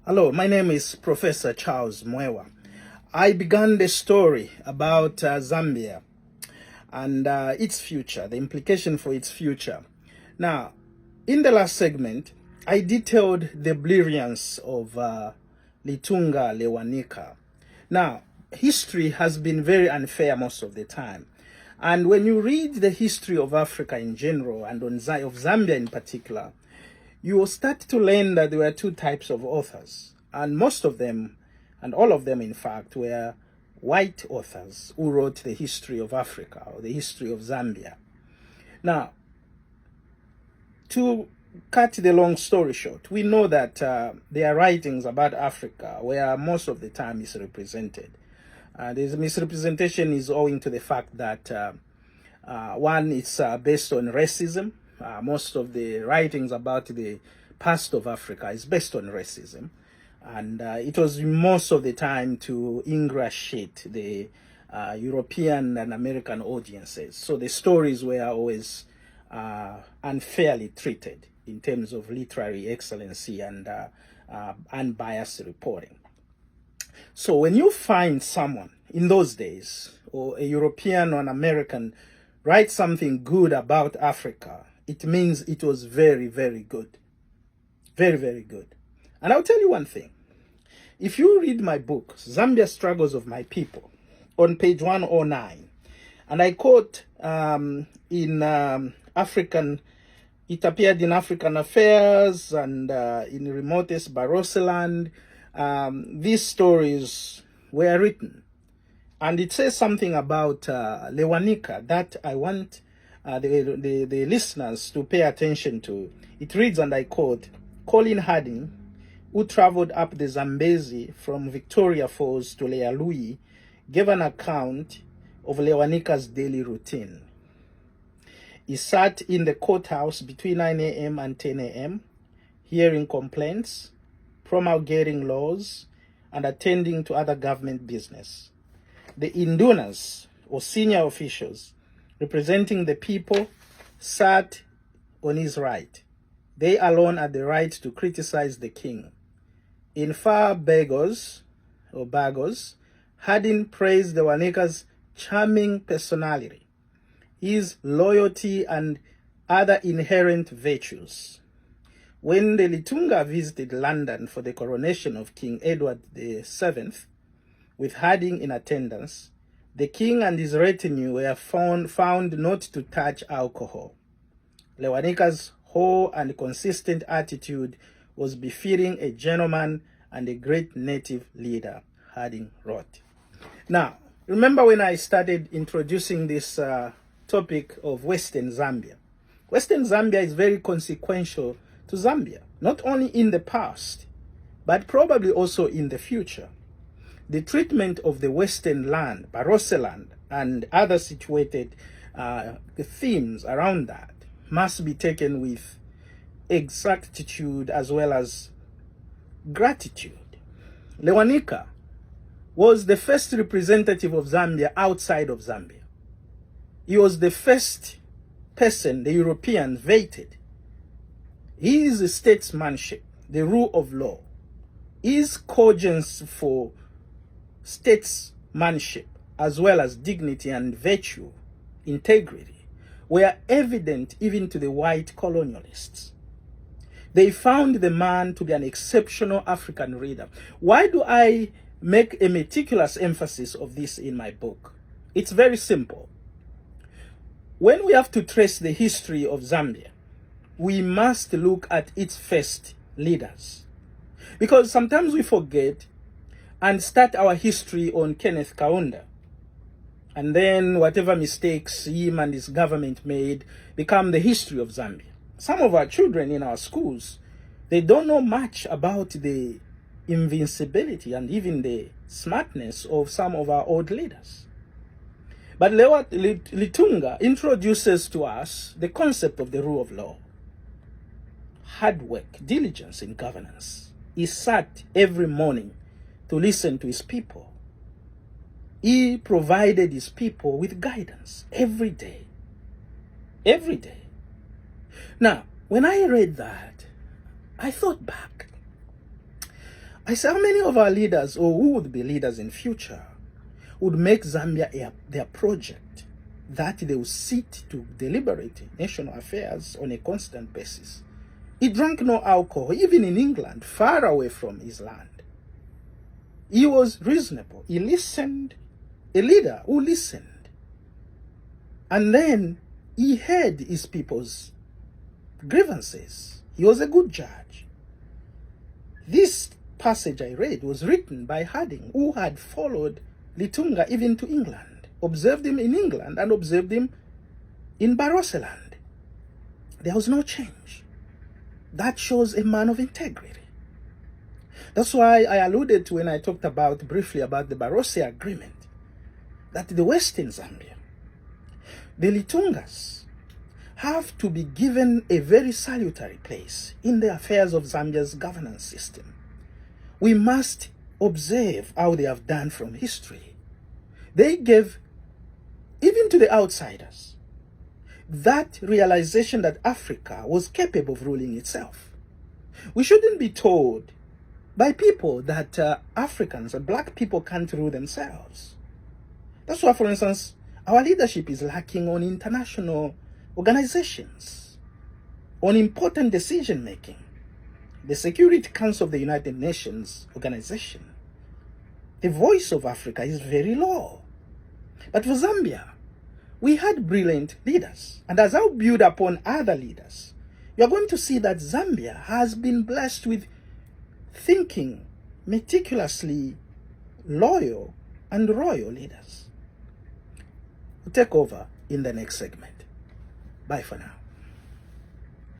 Hello, my name is Professor Charles Mwewa. I began the story about Zambia and its future, the implication for its future. Now, in the last segment, I detailed the brilliance of Litunga Lewanika. Now, history has been very unfair most of the time. And when you read the history of Africa in general and of Zambia in particular, you will start to learn that there were two types of authors. And most of them, and all of them in fact, were white authors who wrote the history of Africa or the history of Zambia. Now, to cut the long story short, we know that there are writings about Africa where most of the time misrepresented. This misrepresentation is owing to the fact that one, it's based on racism. Most of the writings about the past of Africa is based on racism. And it was most of the time to ingratiate the European and American audiences. So the stories were always unfairly treated in terms of literary excellency and unbiased reporting. So when you find someone in those days, or a European or an American, write something good about Africa, it means it was very, very good. Very, very good. And I'll tell you one thing. If you read my book, Zambia Struggles of My People, on page 109, and I quote it appeared in African Affairs and in remotest Barotseland, these stories were written. And it says something about Lewanika that I want the listeners to pay attention to. It reads, and I quote, Colin Harding, who traveled up the Zambezi from Victoria Falls to Lealui, gave an account of Lewanika's daily routine. He sat in the courthouse between 9 a.m. and 10 a.m., hearing complaints, promulgating laws, and attending to other government business. The indunas, or senior officials, representing the people, sat on his right. They alone had the right to criticize the king. In Far Bagos, Harding praised Lewanika's charming personality, his loyalty, and other inherent virtues. When the Litunga visited London for the coronation of King Edward VII, with Harding in attendance, the king and his retinue were found not to touch alcohol. Lewanika's whole and consistent attitude was befitting a gentleman and a great native leader, Harding wrote. Now, remember when I started introducing this topic of Western Zambia? Western Zambia is very consequential to Zambia, not only in the past, but probably also in the future. The treatment of the Western land, Barotseland, and other situated themes around that must be taken with exactitude as well as gratitude. Lewanika was the first representative of Zambia outside of Zambia. He was the first person the Europeans vetted. His statesmanship, the rule of law, his cogence for statesmanship, as well as dignity and virtue, integrity, were evident even to the white colonialists. They found the man to be an exceptional African reader. Why do I make a meticulous emphasis of this in my book? It's very simple. When we have to trace the history of Zambia, we must look at its first leaders. Because sometimes we forget and start our history on Kenneth Kaunda. And then whatever mistakes him and his government made become the history of Zambia. Some of our children in our schools, they don't know much about the invincibility and even the smartness of some of our old leaders. But Litunga introduces to us the concept of the rule of law. Hard work, diligence in governance. He sat every morning to listen to his people. He provided his people with guidance every day. Every day. Now, when I read that, I thought back. I say, how many of our leaders, or who would be leaders in future, would make Zambia their project, that they will sit to deliberate national affairs on a constant basis? He drank no alcohol, even in England, far away from his land. He was reasonable. He listened, a leader who listened. And then he heard his people's grievances. He was a good judge. This passage I read was written by Harding, who had followed Litunga even to England, observed him in England and observed him in Barotseland. There was no change. That shows a man of integrity. That's why I alluded to when I talked briefly about the Barotse Agreement, that the Western Zambia, the Litungas, have to be given a very salutary place in the affairs of Zambia's governance system. We must observe how they have done from history. They gave, even to the outsiders, that realization that Africa was capable of ruling itself. We shouldn't be told by people that Africans and black people can't rule themselves. That's why, for instance, our leadership is lacking on international organizations, on important decision making. The Security Council of the United Nations organization, the voice of Africa is very low. But for Zambia, we had brilliant leaders. And as I build upon other leaders, you're going to see that Zambia has been blessed with thinking, meticulously loyal and royal leaders. We'll take over in the next segment. Bye for now.